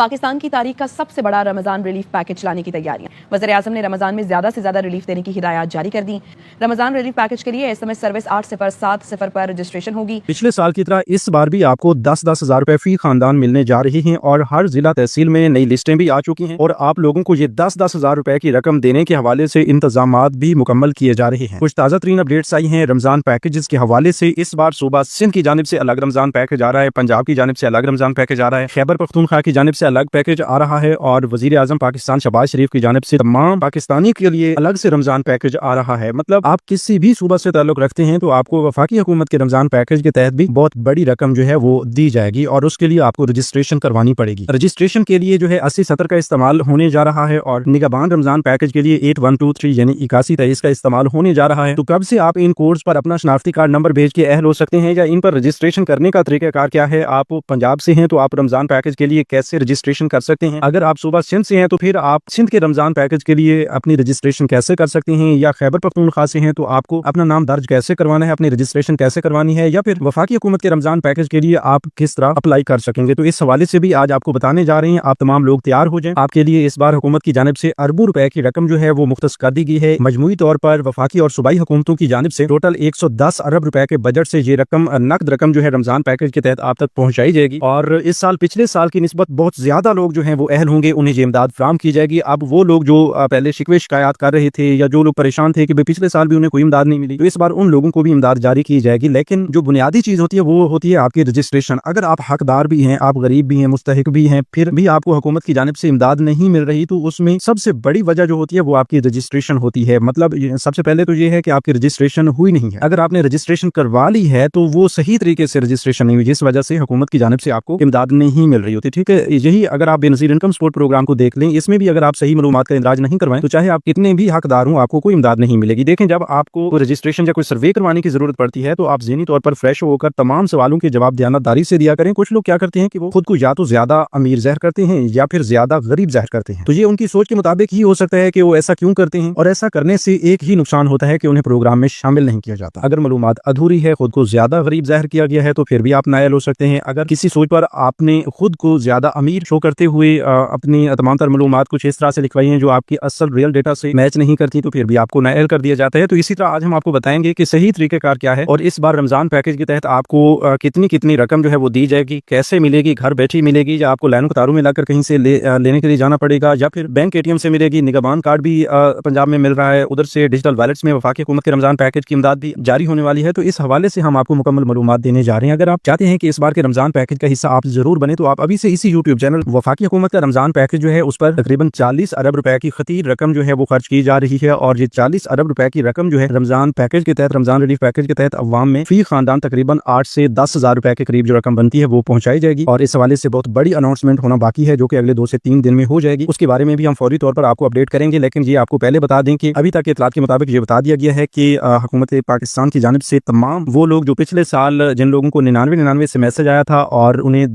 पाकिस्तान की तारीख का सबसे बड़ा रमजान रिलीफ पैकेज लाने की तैयारियां। वज़ीर-ए-आज़म ने रमजान में ज्यादा से ज्यादा रिलीफ देने की हिदायत जारी कर दी। रमजान रिलीफ पैकेज के लिए SMS सर्विस 8070 पर रजिस्ट्रेशन होगी। पिछले साल की तरह इस बार भी आपको 10-10 हजार रुपए फी खानदान मिलने जा रही हैं और हर जिला तहसील में नई लिस्टें भी आ चुकी हैं और आप लोगों को ये 10-10 हजार रुपए की रकम देने के हवाले से इंतजामात भी मुकम्मल किए जा रहे हैं। कुछ ताज़ा तरीन अपडेट्स आई हैं रमजान पैकेजेस के हवाले से। इस बार सूबा सिंध की जानिब से अलग रमजान पैकेज आ रहा है, पंजाब की जानिब से अलग रमजान पैकेज आ रहा है, खैबर पख्तूनख्वा की जानिब से अलग पैकेज आ रहा है और वज़ीर-ए-आज़म पाकिस्तान शहबाज शरीफ की जानिब से तमाम पाकिस्तानी के लिए अलग से रमजान पैकेज आ रहा है। मतलब आप किसी भी सूबा से ताल्लुक रखते हैं तो आपको वफाकी हुकूमत के रमजान पैकेज के तहत भी बहुत बड़ी रकम जो है वो दी जाएगी और उसके लिए आपको रजिस्ट्रेशन करवानी पड़ेगी। रजिस्ट्रेशन के लिए जो है 8070 का इस्तेमाल होने जा रहा है और निगहबान रमजान पैकेज के लिए 8123 यानी 8123 का इस्तेमाल होने जा रहा है। तो कब से आप इन कोड्स पर अपना शनाख्ती कार्ड नंबर भेज के अहल हो सकते हैं या इन पर रजिस्ट्रेशन करने का तरीकाकार क्या है? आप पंजाब से हैं तो आप रमजान पैकेज के लिए कैसे रजिस्ट्रेशन कर सकते हैं? अगर आप सूबा सिंध से हैं तो फिर आप सिंध के रमजान पैकेज के लिए अपनी रजिस्ट्रेशन कैसे कर सकते हैं? या खैबर पख्तूनख्वा से हैं तो आपको अपना नाम दर्ज कैसे करवाना है, अपनी रजिस्ट्रेशन कैसे करवानी है, या फिर वफाकी हुकूमत के रमजान पैकेज के लिए आप किस तरह अप्लाई कर सकेंगे? तो इस हवाले से भी आज आपको बताने जा रहे हैं। आप तमाम लोग तैयार हो जाएं। आपके लिए इस बार हुकूमत की जानिब से अरबों रुपए की रकम जो है वो मुख्तस कर दी गई है। मजमूई तौर पर वफाकी और सूबाई हुकूमतों की जानिब से टोटल 110 अरब रुपए के बजट से ये रकम नकद रकम जो है रमजान पैकेज के तहत आप तक पहुंचाई जाएगी और इस साल पिछले साल की निस्बत बहुत ज्यादा लोग जो है वो अहल होंगे, उन्हें ये इमदाद फराहम की जाएगी। अब वो लोग जो पहले शिकवे शिकायत कर रहे थे या जो लोग परेशान थे कि पिछले साल भी उन्हें कोई इमदाद नहीं मिली, तो इस बार उन लोगों को भी इमदाद जारी की जाएगी। लेकिन जो बुनियादी चीज होती है वो होती है आपकी रजिस्ट्रेशन। अगर आप हकदार भी हैं, आप गरीब भी हैं, मुस्तहिक भी हैं, फिर भी आपको हुकूमत की जानिब से इमदाद नहीं मिल रही, तो उसमें सबसे बड़ी वजह जो होती है वो आपकी रजिस्ट्रेशन होती है। मतलब सबसे पहले तो ये है कि आपकी रजिस्ट्रेशन हुई नहीं है। अगर आपने रजिस्ट्रेशन करवा ली है तो वो सही तरीके से रजिस्ट्रेशन नहीं हुई, जिस वजह से हुकूमत की जानिब से आपको इमदाद नहीं मिल रही होती। ठीक है, यही अगर आप बेनज़ीर इनकम सपोर्ट प्रोग्राम को देख लें, इसमें भी अगर आप सही मालूमात का इंदराज नहीं करवाएं तो चाहे आप कितने भी हकदार हों आपको कोई इमदाद नहीं मिलेगी। देखें, जब आपको रजिस्ट्रेशन या कोई सर्वे करवाने की जरूरत पड़ती है तो आप ज़हनी तौर पर फ्रेश होकर तमाम सवालों के जवाब दयानतदारी से दिया करें। कुछ लोग क्या करते हैं कि वो खुद को या तो ज्यादा अमीर ज़ाहिर करते हैं या फिर ज्यादा गरीब ज़ाहिर करते हैं। तो ये उनकी सोच के मुताबिक ही हो सकता है कि वो ऐसा क्यों करते हैं और ऐसा करने से एक ही नुकसान होता है कि उन्हें प्रोग्राम में शामिल नहीं किया जाता। अगर मालूमात अधूरी है, खुद को ज्यादा गरीब ज़ाहिर किया गया है तो फिर भी आप नायल हो सकते हैं। अगर किसी सोच पर आपने खुद को ज्यादा अमीर शो करते हुए अपनी तमाम तर मालूमात कुछ इस तरह से लिखवाई हैं जो आपकी असल रियल डेटा से मैच नहीं करती तो फिर भी आपको नायल कर दिया जाता है। तो इसी तरह आज हम आपको बताएंगे कि सही तरीकेकार क्या है और इस बार रमजान पैकेज के तहत आपको कितनी कितनी रकम जो है वो दी जाएगी, कैसे मिलेगी, घर बैठी मिलेगी या आपको लाइन कतारों में लाकर कहीं से लेने के लिए जाना पड़ेगा या फिर बैंक ATM से मिलेगी। निगहबान कार्ड भी पंजाब में मिल रहा है, उधर से डिजिटल वॉलेट्स में वफाकी हुकूमत के रमजान पैकेज की इमदाद भी जारी होने वाली है। तो इस हवाले से हम आपको मुकम्मल मालूमात देने जा रहे हैं। अगर आप चाहते हैं कि इस बार के रमजान पैकेज का हिस्सा आप जरूर बने तो आप अभी से इसी यूट्यूब चैनल वफाकी हुकूमत का रमजान पैकेज जो है उस पर तकरीबन 40 अरब रुपए की खतीर रकम जो है वो खर्च की जा रही है और ये 40 अरब रुपए की रकम जो है रमजान पैकेज के तहत, रमजान रिलीफ पैकेज के तहत अवाम में फी खानदान तकरीबन 8 से 10 हजार रुपए के करीब जो रकम बनती है वो पहुंचाई जाएगी और इस हवाले से बहुत बड़ी अनाउंसमेंट होना बाकी है जो कि अगले 2 से 3 दिन में हो जाएगी। उसके बारे में भी हम फौरी तौर पर आपको अपडेट करेंगे, लेकिन ये आपको पहले बता दें कि अभी तक के इतलात के मुताबिक ये बता दिया गया है कि हुकूमत पाकिस्तान की जानिब से तमाम वो लोग जो पिछले साल जिन लोगों को 99 से मैसेज आया था और उन्हें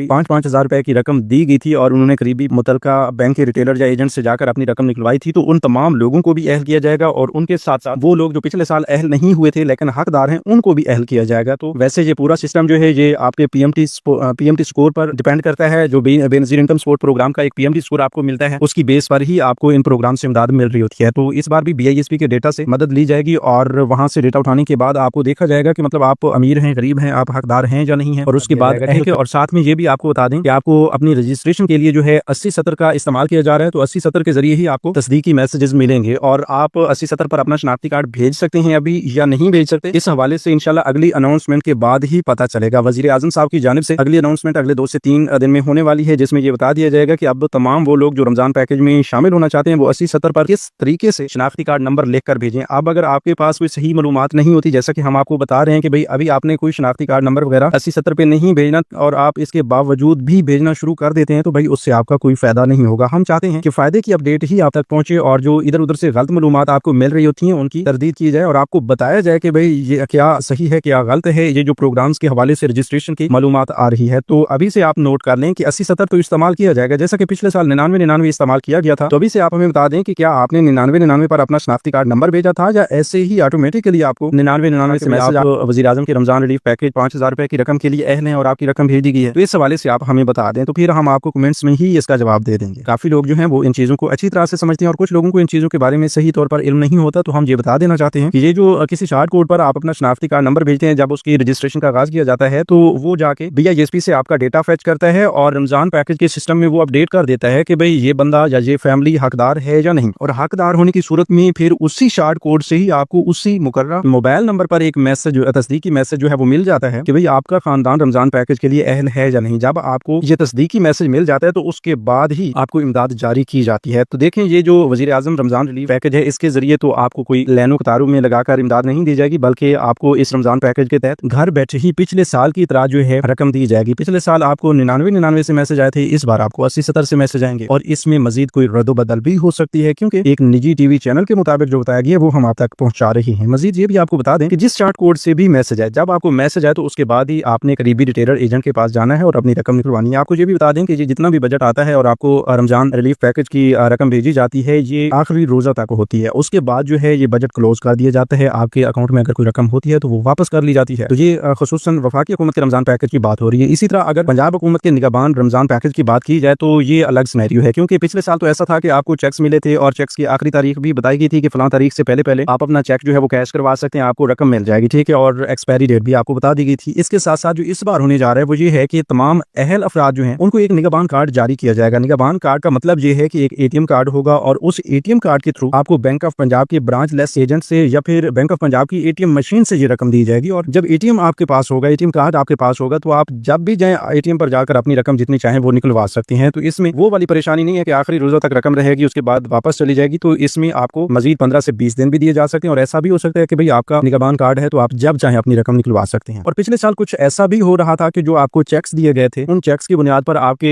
5-5 हजार रुपए की रकम दी गई थी और उन्होंने करीबी मुतलका बैंक के रिटेलर या एजेंट से जाकर अपनी रकम निकलवाई थी, तो उन तमाम लोगों को भी अहल किया जाएगा और उनके साथ साथ वो लोग जो पिछले साल अहल नहीं हुए थे लेकिन हकदार हैं उनको भी अहल किया जाएगा। तो वैसे ये पूरा सिस्टम जो है ये आपके PMT स्कोर पर डिपेंड करता है। जो बेनज़ीर इनकम सपोर्ट प्रोग्राम का एक PMT स्कोर आपको मिलता है उसकी बेस पर ही आपको इन प्रोग्राम से इमदाद मिल रही होती है। तो इस बार भी BISP के डेटा से मदद ली जाएगी और वहां से डेटा उठाने के बाद आपको देखा जाएगा कि मतलब आप अमीर हैं, गरीब हैं, आप हकदार हैं या नहीं है और उसके बाद और साथ में ये भी आपको बता दें कि आपको अपनी रजिस्ट्रेशन के लिए जो है 8070 का इस्तेमाल किया जा रहा है। तो 8070 के जरिए ही आपको तस्दीकी मैसेजेस मिलेंगे और आप 8070 पर अपना शनाख्ती कार्ड भेज सकते हैं अभी या नहीं भेज सकते, इस हवाले से इंशाल्लाह अगली अनाउंसमेंट के बाद ही पता चलेगा। वज़ीर-ए-आज़म साहब की जानिब से अगली अनाउंसमेंट अगले 2 से 3 दिन में होने वाली है जिसमें ये बता दिया जाएगा कि अब तमाम वो लोग जो रमजान पैकेज में शामिल होना चाहते हैं वो 8070 पर किस तरीके से शनाख्ती कार्ड नंबर लिख कर भेजें। अब अगर आपके पास कोई सही मालूमात नहीं होती, जैसा कि हम आपको बता रहे हैं कि भाई अभी आपने कोई शनाख्ती कार्ड नंबर वगैरह 8070 पे नहीं भेजना और आप इसके बावजूद भी भेजना शुरू कर देते हैं तो भाई उससे आपका कोई फायदा नहीं होगा। हम चाहते हैं कि फायदे की अपडेट ही आप तक पहुंचे और जो इधर उधर से गलत मालूमात आपको मिल रही होती हैं उनकी तरदीद की जाए और आपको बताया जाए कि भाई ये क्या सही है क्या गलत है। ये जो प्रोग्राम्स के हवाले से रजिस्ट्रेशन की मालूमात आ रही है तो अभी से आप नोट कर लें कि 8070 तो इस्तेमाल किया जाएगा जैसा कि पिछले साल 99 इस्तेमाल किया गया था। तो अभी से आप हमें बता दें कि क्या आपने 99 पर अपना शनाख्ती कार्ड नंबर भेजा था या ऐसे ही ऑटोमेटिकली आपको 99 से मैसेज वज़ीर-ए-आज़म के रमजान रिलीफ पैकेज 5000 रुपए की रकम के लिए अहल हैं और आपकी रकम भेज दी गई है। तो इस हवाले से आप हमें बता दें। तो तो फिर हम आपको कमेंट्स में ही इसका जवाब दे देंगे। काफी लोग जो हैं वो इन चीजों को अच्छी तरह से समझते हैं और कुछ लोगों को इन चीजों के बारे में सही तौर पर इल्म नहीं होता। तो हम ये बता देना चाहते हैं कि ये जो किसी शार्ट कोड पर आप अपना शनाख्ती कार्ड नंबर भेजते हैं, जब उसकी रजिस्ट्रेशन का आगाज किया जाता है तो वो जाके BISP से आपका डेटा फेच करता है और रमजान पैकेज के सिस्टम में वो अपडेट कर देता है कि भाई ये बंदा या ये फैमिली हकदार है या नहीं। और हकदार होने की सूरत में फिर उसी शार्ट कोड से ही आपको उसी मुकर्रर मोबाइल नंबर पर एक मैसेज, तस्दीकी मैसेज जो है वो मिल जाता है कि भाई आपका खानदान रमजान पैकेज के लिए अहल है या नहीं। जब आपको ये तस्दीकी मैसेज मिल जाता है तो उसके बाद ही आपको इमदाद जारी की जाती है। तो देखें, ये जो वजीर आजम रमजान रिलीफ पैकेज है, इसके जरिए तो आपको कोई लाइनों कतारों में लगाकर इमदाद नहीं दी जाएगी, बल्कि आपको इस रमजान पैकेज के तहत घर बैठे ही पिछले साल की तरह जो है रकम दी जाएगी। पिछले साल आपको 99 से मैसेज आए थे, इस बार आपको 80-70 से मैसेज आएंगे और इसमें मजीद कोई रद्दोबदल भी हो सकती है, क्योंकि एक निजी टीवी चैनल के मुताबिक जो बताया गया है वो हम आप तक पहुंचा रही हैं। मजीद ये भी आपको बता दें कि जिस शार्ट कोड से भी मैसेज आए, जब आपको मैसेज आए तो उसके बाद ही आपने करीबी रिटेलर एजेंट के पास जाना है और अपनी रकम निकलवानी है। आपको ये भी बता दें कि ये जितना भी बजट आता है और आपको रमजान रिलीफ पैकेज की रकम भेजी जाती है, ये आखिरी रोजा तक होती है। उसके बाद जो है ये बजट क्लोज कर दिया जाता है। आपके अकाउंट में अगर कोई रकम होती है तो वो वापस कर ली जाती है। तो ये खुसूसन वफाकी हुकूमत के रमजान पैकेज की बात हो रही है। इसी तरह अगर पंजाब हुकूमत के निगहबान रमजान पैकेज की बात की जाए तो ये अलग सिनेरियो है, क्योंकि पिछले साल तो ऐसा था कि आपको चेक्स मिले थे और चेक्स की आखिरी तारीख भी बताई गई थी कि फलां तारीख से पहले आप अपना चेक जो है वो कैश करवा सकते हैं, आपको रकम मिल जाएगी, ठीक है। और एक्सपायरी डेट भी आपको बता दी गई थी। इसके साथ साथ जो इस बार होने जा रहा है वो ये है कि तमाम अहल अफराद जो हैं उनको एक निगहबान कार्ड जारी किया जाएगा। निगहबान कार्ड का मतलब ये है कि एक ATM कार्ड होगा और उस ATM कार्ड के थ्रू आपको बैंक ऑफ पंजाब के ब्रांच लेस एजेंट से या फिर बैंक ऑफ पंजाब की ATM मशीन से ये रकम दी जाएगी। और जब ATM आपके पास होगा, ATM कार्ड आपके पास होगा, तो आप जब भी जाएं ATM पर जाकर अपनी रकम जितनी चाहें वो निकलवा सकते हैं। तो इसमें वो वाली परेशानी नहीं है कि आखिरी रोजा तक रकम रहेगी उसके बाद वापस चली जाएगी। तो इसमें आपको मजीद 15 से 20 दिन भी दिए जा सकते हैं और ऐसा भी हो सकता है कि भाई आपका निगहबान कार्ड है तो आप जब चाहें अपनी रकम निकलवा सकते हैं। और पिछले साल कुछ ऐसा भी हो रहा था कि जो आपको चेक्स दिए गए थे, उन चेक्स की बुनियाद पर आपके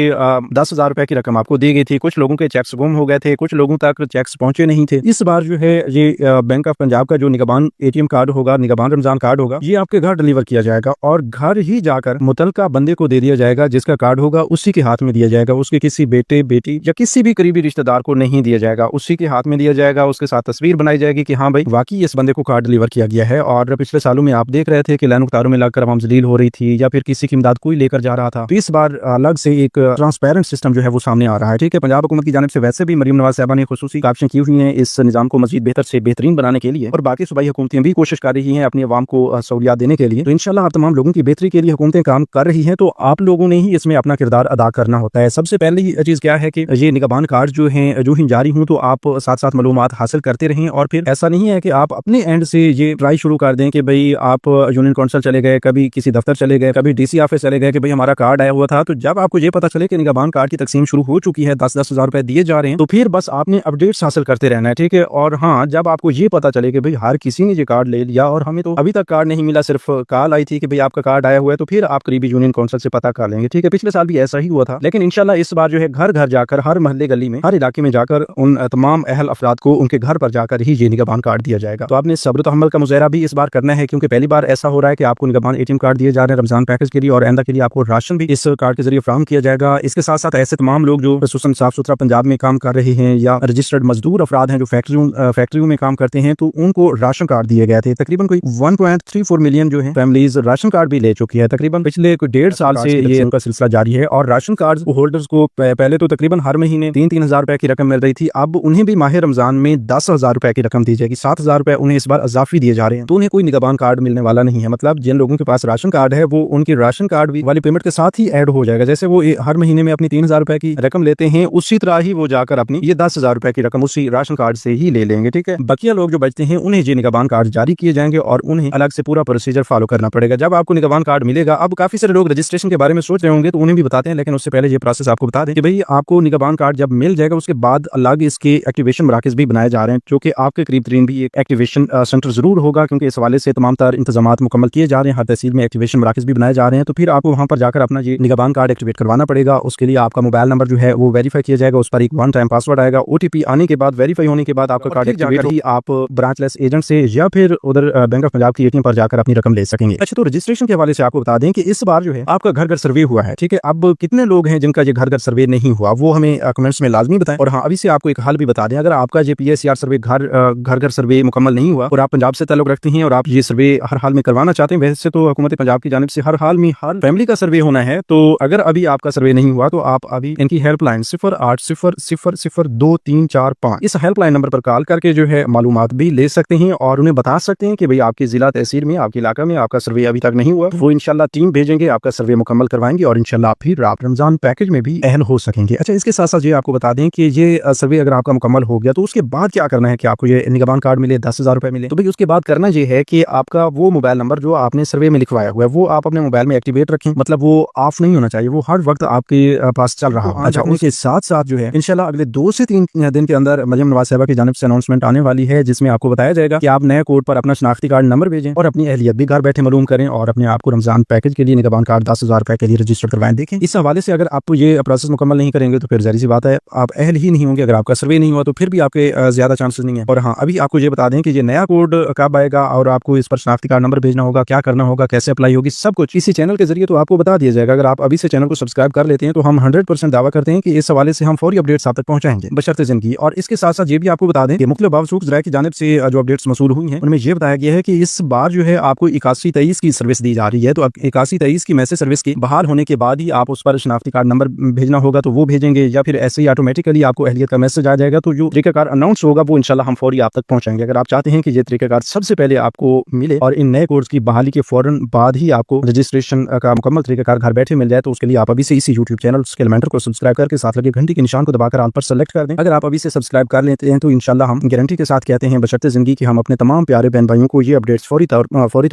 10,000 रुपए की रकम आपको दी गई थी। कुछ लोगों के चेक्स गुम हो गए थे, कुछ लोगों तक चेक्स पहुंचे नहीं थे। इस बार जो है ये बैंक ऑफ पंजाब का जो निगहबान ATM कार्ड होगा, निगहबान रमजान कार्ड होगा, ये आपके घर डिलीवर किया जाएगा और घर ही जाकर मुतलका बंदे को दे दिया जाएगा। जिसका कार्ड होगा उसी के हाथ में दिया जाएगा, उसके किसी बेटे बेटी या किसी भी करीबी रिश्तेदार को नहीं दिया जाएगा, उसी के हाथ में दिया जाएगा। उसके साथ तस्वीर बनाई जाएगी कि हाँ भाई वाकई इस बंदे को कार्ड डिलीवर किया गया है। और पिछले सालों में आप देख रहे थे कि लाइन कतारों में लगकर आवाम जलील हो रही थी या फिर किसी की इमदाद कोई लेकर जा रहा था। तो इस बार अलग से एक ट्रांसपेरेंट सिस्टम जो है वो सामने आ रहा है, ठीक है। पंजाब हुकूमत की जानिब से वैसे भी मरीम नवाज साहबा ने खुसूसी काविशें की हुई हैं इस निजाम को मजीद बेहतर से बेहतरीन बनाने के लिए और बाकी सूबाई हुकूमतें भी कोशिश कर रही हैं अपनी आवाम को सहूलियात देने के लिए। तो इंशाल्लाह आप तमाम लोगों की बेहतरी के लिए हुकूमतें काम कर रही हैं, तो आप लोगों ने ही इसमें अपना किरदार अदा करना होता है। सबसे पहली चीज क्या है कि ये निगहबान कार्ड जो हैं जो ही जारी हों तो आप साथ साथ मालूमात हासिल करते रहें। और फिर ऐसा नहीं है कि आप अपने एंड से ये ट्राई शुरू कर दें कि भाई आप यूनियन काउंसिल चले गए, कभी किसी दफ्तर चले गए, कभी DC ऑफिस चले गए कि भाई हमारा कार्ड आया हुआ था। तो जब आपको ये पता चले कि निगहबान कार्ड की तकसीम शुरू हो चुकी है, 10-10 हज़ार रुपए दिए जा रहे हैं, तो फिर बस आपने अपडेट्स हासिल करते रहना है, ठीक है। और हाँ, जब आपको ये पता चले कि भाई हर किसी ने ये कार्ड ले लिया और हमें तो अभी तक कार्ड नहीं मिला, सिर्फ कॉल आई थी कि भाई आपका कार्ड आया हुआ है, तो फिर आप करीबी यूनियन काउंसिल से पता कर लेंगे, ठीक है। पिछले साल भी ऐसा ही हुआ था, लेकिन इंशाल्लाह इस बार जो है घर घर जाकर, हर मोहल्ले गली में, हर इलाके में जाकर उन तमाम अहल अफराद को उनके घर पर जाकर ही ये निगहबान कार्ड दिया जाएगा। तो आपने सब्र तहम्मुल का मुज़ाहरा भी इस बार करना है, क्योंकि पहली बार ऐसा हो रहा है कि आपको निगहबान ATM कार्ड दिए जा रहे हैं रमजान पैकेज के लिए और आइंदा के लिए आपको राशन भी इस कार्ड के जरिए फराहम किया जाएगा। इसके साथ साथ ऐसे तमाम लोग जो खुसूसन साफ सुथरा पंजाब में काम कर रहे हैं या रजिस्टर्ड मजदूर अफराद हैं जो फैक्ट्रियों में काम करते हैं, तो उनको राशन कार्ड दिए गए थे। तकरीबन कोई 1.34 मिलियन जो है फैमिलीज राशन कार्ड भी ले चुकी है। तकरीबन पिछले कोई 1.5 साल से ये उनका सिलसिला जारी है और राशन कार्ड होल्डर्स को पहले तो तकरीबन हर महीने 3-3 हज़ार रुपए की रकम मिल रही थी। अब उन्हें भी माह रमजान में 10,000 रुपए की रकम दी जाएगी। 7,000 रुपए उन्हें इस बार अजाफी दिए जा रहे हैं। तो उन्हें कोई निगहबान कार्ड मिलने वाला नहीं है। मतलब जिन लोगों के पास राशन कार्ड है वो उनकी राशन कार्ड भी वाली पेमेंट के साथ ही ऐड हो जाएगा। जैसे वो हर महीने में अपनी 3,000 रुपए की रकम लेते हैं, उसी तरह ही वो जाकर अपनी ये 10,000 रुपए की रकम उसी राशन कार्ड से ही ले लेंगे, ठीक है। बकिया लोग जो बचते हैं उन्हें ये निगहबान कार्ड जारी किए जाएंगे और उन्हें अलग से पूरा प्रोसीजर फॉलो करना पड़ेगा। जब आपको निगहबान कार्ड मिलेगा, अब काफी सारे लोग रजिस्ट्रेशन के बारे में सोच रहे होंगे तो उन्हें भी बताते हैं, लेकिन उससे पहले ये प्रोसेस आपको बता दें कि भाई आपको निगहबान कार्ड जब मिल जाएगा उसके बाद अलग इसके एक्टिवेशन मराकज भी बनाए जा रहे हैं, जो कि आपके करीब तरीन भी एक एक्टिवेशन सेंटर जरूर होगा, क्योंकि इस हवाले से तमाम तर इंतजामात मुकम्मल किए जा रहे हैं। हर तहसील में एक्टिवेशन मराकज भी बनाए जा रहे हैं। तो फिर आपको वहां पर जाकर अपना ये निगहबान कार्ड एक्टिवेट करवाना पड़ेगा। उसके लिए आपका मोबाइल नंबर जो है वो वेरीफाई किया जाएगा, उस पर एक 1 टाइम पासवर्ड आएगा। OTP आने के बाद, वेरीफाई होने के बाद आपका कार्ड एक्टिवेट ही आप ब्रांच लेस एजेंट से या फिर उधर बैंक ऑफ पंजाब की ATM पर जाकर अपनी रकम ले सकेंगे। अच्छा, तो रजिस्ट्रेशन के हवाले से आपको बता दें कि इस बार जो है आपका घर घर सर्वे हुआ है, ठीक है। अब कितने लोग हैं जिनका ये घर घर सर्वे नहीं हुआ वो हमें कमेंट्स में लाजमी बताएं। और हाँ, अभी से आपको एक हल भी बता दें, अगर आपका ये PSR सर्वे घर घर सर्वे मुकम्मल नहीं हुआ और आप पंजाब से ताल्लुक रखते हैं और आप ये सर्वे हर हाल में करवाना चाहते हैं, वैसे तो हुकूमत पंजाब की जानिब से हर हाल में हर फैमिली का सर्वे होना है। तो अगर अभी आपका सर्वे नहीं हुआ तो आप अभी इनकी हेल्पलाइन 0800002345 इस हेल्पलाइन नंबर पर कॉल करके जो है मालूमात भी ले सकते हैं और उन्हें बता सकते हैं कि भाई आपके जिला तहसील में, आपके इलाका में आपका सर्वे अभी तक नहीं हुआ। वो इंशाल्लाह टीम भेजेंगे, आपका सर्वे मुकम्मल करवाएंगे और इंशाल्लाह फिर आप रमजान पैकेज में भी अहल हो सकेंगे। अच्छा, इसके साथ साथ ये आपको बता दें कि ये सर्वे अगर आपका मुकम्मल हो गया तो उसके बाद क्या करना है कि आपको ये निगरान कार्ड मिले, 10,000 रुपए मिले। तो भाई उसके बाद करना ये है कि आपका वो मोबाइल नंबर जो आपने सर्वे में लिखवाया हुआ है वो आप अपने मोबाइल में एक्टिवेट रखें, मतलब वो ऑफ नहीं होना चाहिए, वो हर वक्त आपके पास चल रहा हो। अच्छा, उसके साथ साथ जो है इंशाल्लाह अगले 2 से 3 दिन के अंदर मरियम नवाज साहिबा की जानिब से अनाउंसमेंट आने वाली है जिसमें आपको बताया जाएगा कि आप नए कोड पर अपना शनाख्ती कार्ड नंबर भेजें और अपनी अहलियत भी घर बैठे मालूम करें और अपने आप को रमजान पैकेज के लिए निगरान कार्ड 10,000 रुपए के लिए रजिस्टर करवाएं। देखें, इस हवाले से अगर आप ये प्रोसेस मुकम्मल नहीं करेंगे तो फिर जाहिर सी बात है आप अहल ही नहीं होंगे। अगर आपका सर्वे नहीं हुआ तो फिर भी आपके ज्यादा चांसेस नहीं है। और हाँ, अभी आपको ये बता दें कि ये नया कोड कब आएगा और आपको इस पर शनाख्ती कार्ड नंबर भेजना होगा, क्या करना होगा, कैसे अप्लाई होगी, सब कुछ इसी चैनल के जरिए तो आपको बता दिया जाएगा। अगर आप अभी से चैनल को सब्सक्राइब कर लेते हैं तो हम 100% दावा करते हैं कि इस हवाले से हम फौरी अपडेट्स आप तक पहुंचाएंगे बशर्ते जिंदगी। और इसके साथ साथ ये भी आपको बता दें कि मुख्तलिफ बावसूख ज़राए की जानिब से जो अपडेट्स मसूल हुई हैं उनमें यह बताया गया है कि इस बार जो है आपको 8123 की सर्विस दी जा रही है। तो 8123 की मैसेज सर्विस के बहाल होने के बाद ही आप उस पर शनाख्ती कार्ड नंबर भेजना होगा तो वो भेजेंगे, या फिर ऐसे ही ऑटोमेटिकली आपको अहलियत का मैसेज आ जाएगा। तो जो तरीकाकार अनाउंस होगा वो इंशाल्लाह हम फौरी आप तक पहुंचाएंगे। अगर आप चाहते हैं कि ये तरीकाकार सबसे पहले आपको मिले और इन नए कोर्स की बहाली के फौरन बाद ही आपको रजिस्ट्रेशन का मुकम्मल तरीकाकार घर बैठे मिल जाए तो उसके लिए आप अभी से इसी यूट्यूब चैनल स्किलमेंटर को सब्सक्राइब करके साथ लगे घंटी के निशान को दबाकर ऑल पर सेलेक्ट कर दें। अगर आप अभी से सब्सक्राइब कर लेते हैं तो इंशाल्लाह हम गारंटी के साथ कहते हैं बशर्ते जिंदगी कि हम अपने तमाम प्यारे बहन भाइयों को ये अपडेट्स फौरी तौर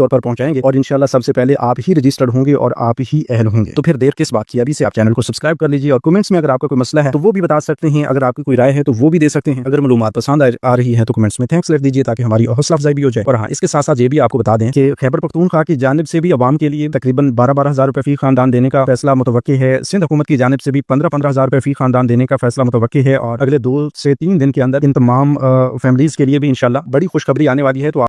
पर पहुंचाएंगे और इंशाल्लाह सबसे पहले आप ही रजिस्टर्ड होंगे और आप ही अहल होंगे। तो फिर देर किस बात की, अभी से आप चैनल को सब्सक्राइब कर लीजिए और कमेंट्स में अगर आपका कोई मसला है तो वो भी बता सकते हैं, अगर आपकी कोई राय है तो वो भी दे सकते हैं। अगर मालूमात पसंद आ रही है तो कमेंट्स में थैंक्स लिख दीजिए ताकि हमारी हौसला अफजाई भी हो जाए। और हाँ, इसके साथ साथ ये भी आपको बता दें कि खैबर पख्तूनख्वा की जानिब से भी अवाम के लिए तकरीबन 12,000 रुपए फी खानदान देने का फैसला मुतवक्की है। सिंध हुकूमत की जानिब से भी 15,000 रुपए फी खानदान देने का फैसला मुतवक्की है और अगले 2 से 3 दिन के अंदर इन तमाम फैमिलीज के लिए भी इंशाल्लाह बड़ी खुशखबरी आने वाली है। तो